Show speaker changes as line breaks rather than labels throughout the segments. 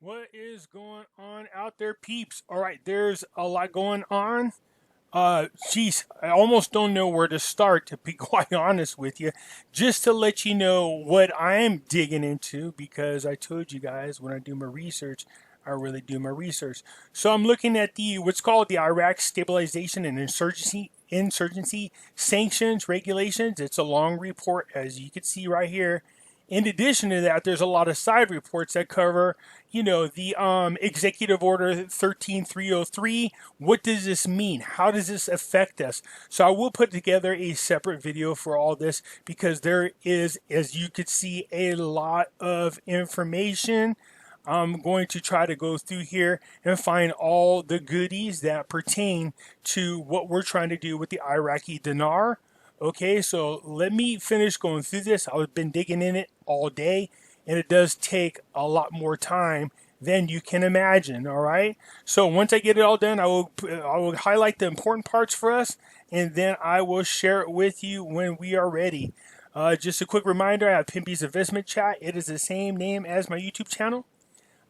What is going on out there, peeps? All right, there's a lot going on. Geez, I almost don't know where to start, to be quite honest with you. Just to let you know what I'm digging into, because I told you guys when I do my research, I really do my research. So I'm looking at the what's called the Iraq Stabilization and Insurgency Sanctions Regulations. It's a long report, as you can see right here. In addition to that, there's a lot of side reports that cover, the Executive Order 13303. What does this mean? How does this affect us? So I will put together a separate video for all this because there is, as you could see, a lot of information. I'm going to try to go through here and find all the goodies that pertain to what we're trying to do with the Iraqi dinar. Okay, so let me finish going through this. I've been digging in it all day, and it does take a lot more time than you can imagine. All right, so once I get it all done, I will highlight the important parts for us, and then I will share it with you when we are ready. Just a quick reminder: I have Pimpy's investment chat. It is the same name as my YouTube channel.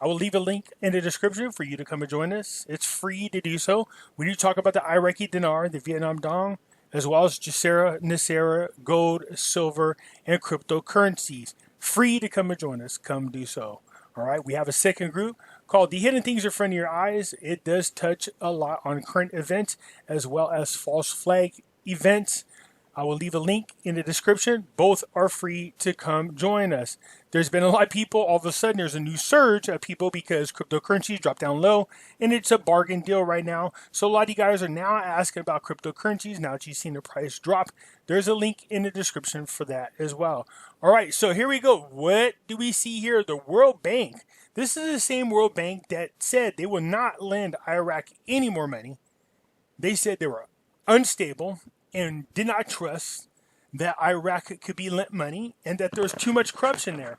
I will leave a link in the description for you to come and join us. It's free to do so. We do talk about the Iraqi dinar, the Vietnam dong, as well as Jacera, Nasera, gold, silver, and cryptocurrencies. Free to come and join us. Come do so. All right. We have a second group called The Hidden Things in Front of Your Eyes. It does touch a lot on current events as well as false flag events. I will leave a link in the description. Both are free to come join us. There's been a lot of people. All of a sudden, there's a new surge of people because cryptocurrencies dropped down low, and it's a bargain deal right now. So a lot of you guys are now asking about cryptocurrencies now that you've seen the price drop. There's a link in the description for that as well. All right, so here we go. What do we see here? The World Bank. This is the same World Bank that said they will not lend Iraq any more money. They said they were unstable and did not trust that Iraq could be lent money and that there was too much corruption there.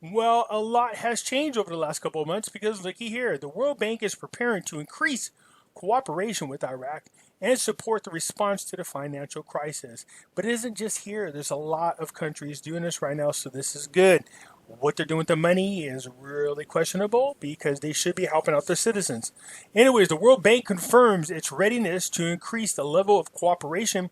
Well, a lot has changed over the last couple of months because looky here, the World Bank is preparing to increase cooperation with Iraq and support the response to the financial crisis. But it isn't just here. There's a lot of countries doing this right now, so this is good. What they're doing with the money is really questionable because they should be helping out their citizens. Anyways, the World Bank confirms its readiness to increase the level of cooperation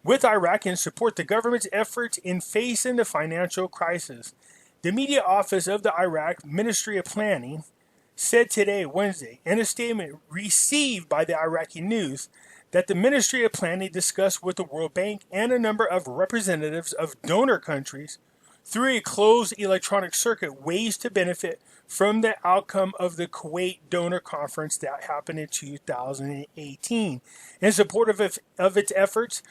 with Iraq and support the government's efforts in facing the financial crisis. The media office of the Iraq Ministry of Planning said today, Wednesday, in a statement received by the Iraqi News, that the Ministry of Planning discussed with the World Bank and a number of representatives of donor countries through a closed electronic circuit ways to benefit from the outcome of the Kuwait donor conference that happened in 2018 in support of its efforts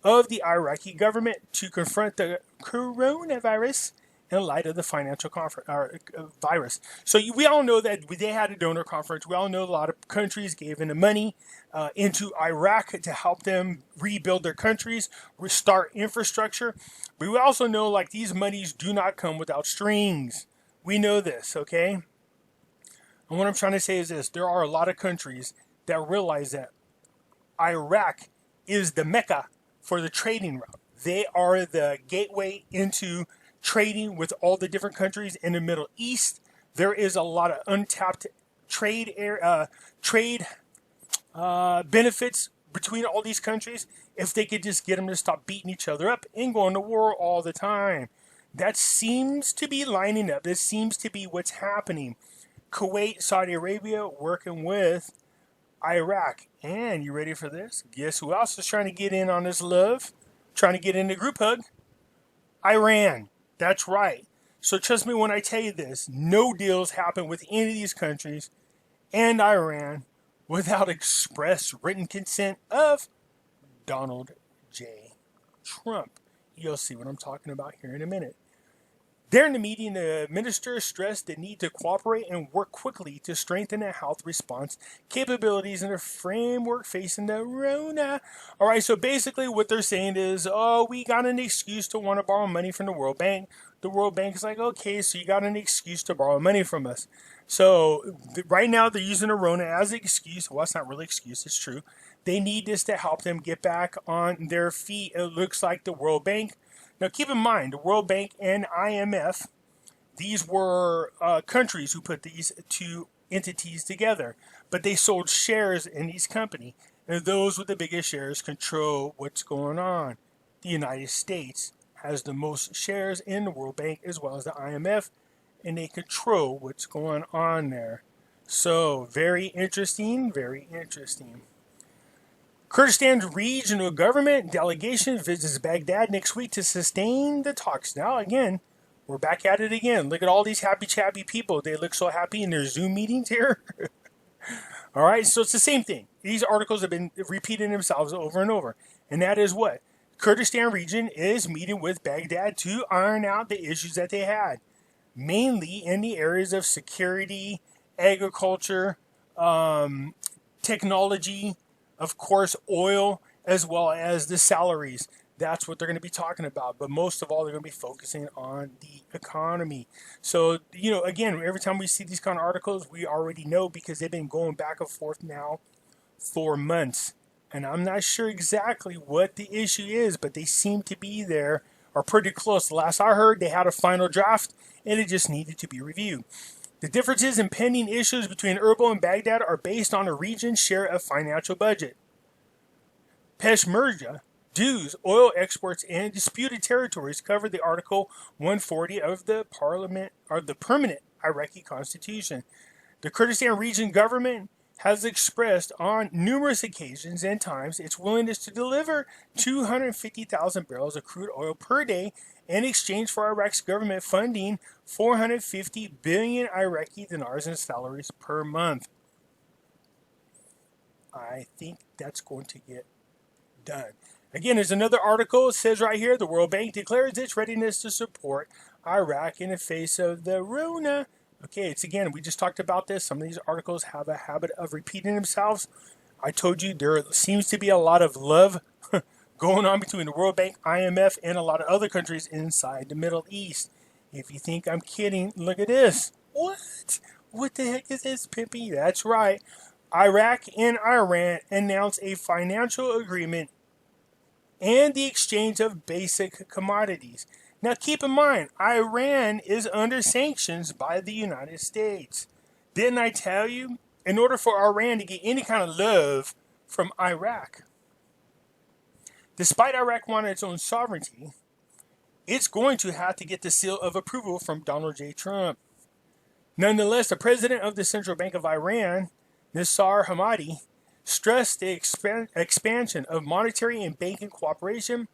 of the Iraqi government to confront the coronavirus in light of the financial virus. So we all know that they had a donor conference. We all know a lot of countries gave in the money into Iraq to help them rebuild their countries, restart infrastructure. But we also know like these monies do not come without strings. We know this, okay? And what I'm trying to say is this. There are a lot of countries that realize that Iraq is the Mecca for the trading route. They are the gateway into trading with all the different countries in the Middle East. There is a lot of untapped trade benefits between all these countries if they could just get them to stop beating each other up and going to war all the time. That seems to be lining up. This seems to be what's happening. Kuwait, Saudi Arabia working with Iraq. And you ready for this? Guess who else is trying to get in on this love? Trying to get in the group hug? Iran. That's right. So trust me when I tell you this, no deals happen with any of these countries and Iran without express written consent of Donald J. Trump. You'll see what I'm talking about here in a minute. During the meeting, the minister stressed the need to cooperate and work quickly to strengthen the health response capabilities in the framework facing the Rona. All right, so basically what they're saying is, oh, we got an excuse to want to borrow money from the World Bank. The World Bank is like, okay, so you got an excuse to borrow money from us. So right now they're using the Rona as an excuse. Well, it's not really an excuse, it's true. They need this to help them get back on their feet. It looks like the World Bank. Now, keep in mind, the World Bank and IMF, These were countries who put these two entities together, but they sold shares in each company, and those with the biggest shares control what's going on. The United States has the most shares in the World Bank as well as the IMF, and they control what's going on there. So, very interesting, very interesting. Kurdistan regional government delegation visits Baghdad next week to sustain the talks. Now, again, we're back at it again. Look at all these happy, chappy people. They look so happy in their Zoom meetings here. All right, so it's the same thing. These articles have been repeating themselves over and over. And that is what? Kurdistan region is meeting with Baghdad to iron out the issues that they had, mainly in the areas of security, agriculture, technology, of course, oil, as well as the salaries. That's what they're going to be talking about. But most of all, they're going to be focusing on the economy. So, again, every time we see these kind of articles, we already know because they've been going back and forth now for months. And I'm not sure exactly what the issue is, but they seem to be there or pretty close. The last I heard, they had a final draft and it just needed to be reviewed. The differences in pending issues between Erbil and Baghdad are based on the region's share of financial budget. Peshmerga, dues, oil exports, and disputed territories cover the Article 140 of the permanent Iraqi constitution. The Kurdistan region government has expressed on numerous occasions and times its willingness to deliver 250,000 barrels of crude oil per day in exchange for Iraq's government funding 450 billion Iraqi dinars in salaries per month. I think that's going to get done. Again, there's another article. It says right here, the World Bank declares its readiness to support Iraq in the face of the Rona. Okay, it's again, we just talked about this. Some of these articles have a habit of repeating themselves. I told you there seems to be a lot of love going on between the World Bank, IMF, and a lot of other countries inside the Middle East. If you think I'm kidding, look at this. What? What the heck is this, Pimpy? That's right. Iraq and Iran announced a financial agreement and the exchange of basic commodities. Now keep in mind, Iran is under sanctions by the United States. Didn't I tell you? In order for Iran to get any kind of love from Iraq, despite Iraq wanting its own sovereignty, it's going to have to get the seal of approval from Donald J. Trump. Nonetheless, the president of the Central Bank of Iran, Nisar Hamadi, stressed the expansion of monetary and banking cooperation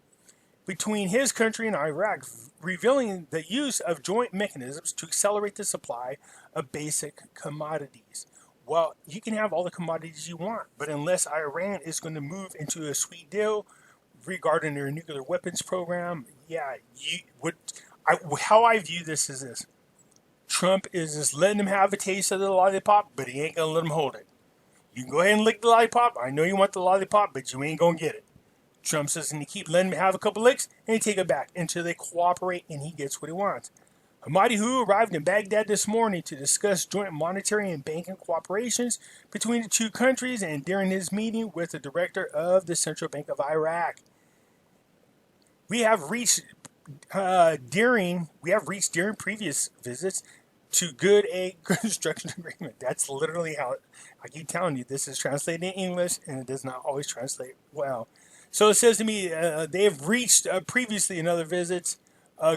between his country and Iraq, revealing the use of joint mechanisms to accelerate the supply of basic commodities. Well, you can have all the commodities you want, but unless Iran is going to move into a sweet deal regarding their nuclear weapons program, how I view this is this. Trump is just letting them have a taste of the lollipop, but he ain't going to let them hold it. You can go ahead and lick the lollipop. I know you want the lollipop, but you ain't going to get it. Trump's just going to keep letting him have a couple licks and he take it back until they cooperate and he gets what he wants. Hamadi, who arrived in Baghdad this morning to discuss joint monetary and banking cooperations between the two countries, and during his meeting with the director of the Central Bank of Iraq. We have reached during previous visits to good a construction agreement. That's literally how I keep telling you, this is translated in English and it does not always translate well. So it says to me, they have reached previously in other visits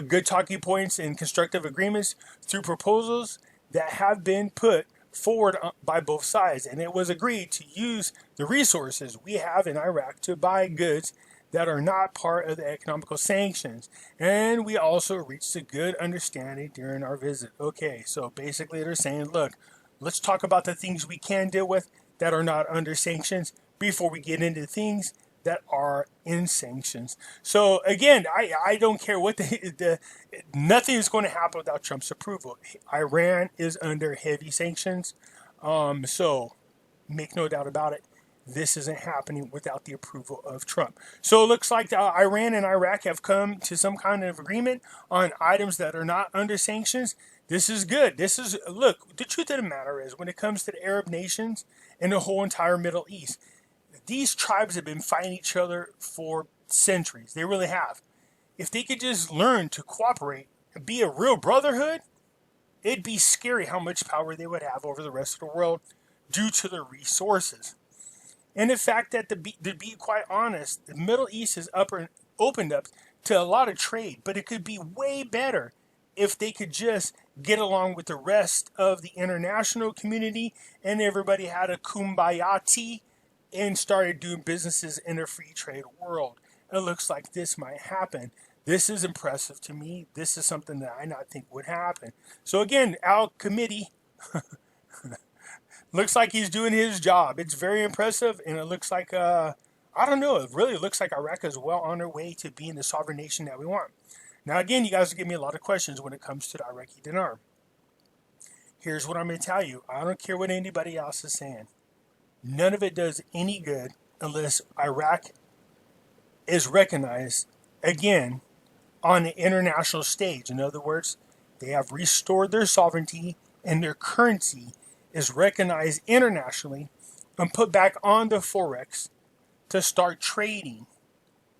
good talking points and constructive agreements through proposals that have been put forward by both sides. And it was agreed to use the resources we have in Iraq to buy goods that are not part of the economical sanctions. And we also reached a good understanding during our visit. Okay, so basically they're saying, look, let's talk about the things we can deal with that are not under sanctions before we get into things that are in sanctions. So again, I don't care what nothing is going to happen without Trump's approval. Iran is under heavy sanctions. So make no doubt about it. This isn't happening without the approval of Trump. So it looks like Iran and Iraq have come to some kind of agreement on items that are not under sanctions. This is good. Look, the truth of the matter is, when it comes to the Arab nations and the whole entire Middle East, these tribes have been fighting each other for centuries. They really have. If they could just learn to cooperate and be a real brotherhood, it'd be scary how much power they would have over the rest of the world due to their resources. And the fact that, to be quite honest, the Middle East is opened up to a lot of trade, but it could be way better if they could just get along with the rest of the international community and everybody had a kumbaya and started doing businesses in a free trade world. It looks like this might happen. This is impressive to me. This is something that I not think would happen. So again, our committee looks like he's doing his job. It's very impressive, and it looks like, I don't know, it really looks like Iraq is well on their way to being the sovereign nation that we want. Now, again, you guys give me a lot of questions when it comes to the Iraqi dinar. Here's what I'm going to tell you. I don't care what anybody else is saying. None of it does any good unless Iraq is recognized again on the international stage. In other words, they have restored their sovereignty and their currency is recognized internationally and put back on the Forex to start trading.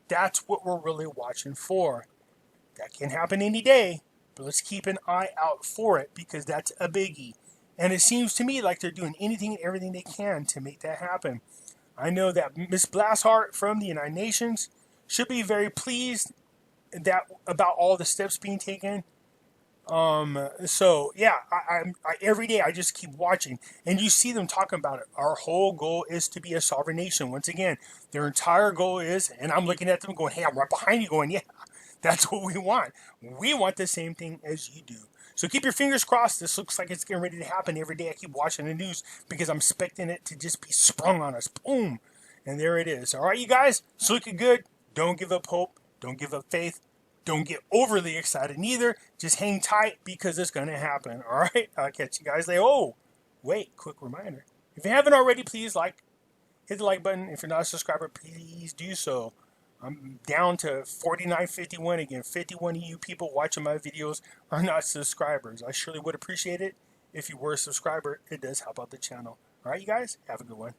That's what we're really watching for. That can happen any day, but let's keep an eye out for it because that's a biggie. And it seems to me like they're doing anything and everything they can to make that happen. I know that Miss Blasshart from the United Nations should be very pleased about all the steps being taken. So yeah, I every day I just keep watching, and you see them talking about it. Our whole goal is to be a sovereign nation. Once again, their entire goal is, and I'm looking at them going, hey, I'm right behind you going, yeah, that's what we want. We want the same thing as you do. So keep your fingers crossed. This looks like it's getting ready to happen every day. I keep watching the news because I'm expecting it to just be sprung on us. Boom. And there it is. All right, you guys, it's looking good. Don't give up hope. Don't give up faith. Don't get overly excited neither. Just hang tight because it's going to happen. All right, I'll catch you guys later. Oh, wait, quick reminder. If you haven't already, please hit the like button. If you're not a subscriber, please do so. I'm down to 49.51 again. 51 of you people watching my videos are not subscribers. I surely would appreciate it if you were a subscriber. It does help out the channel. All right, you guys, have a good one.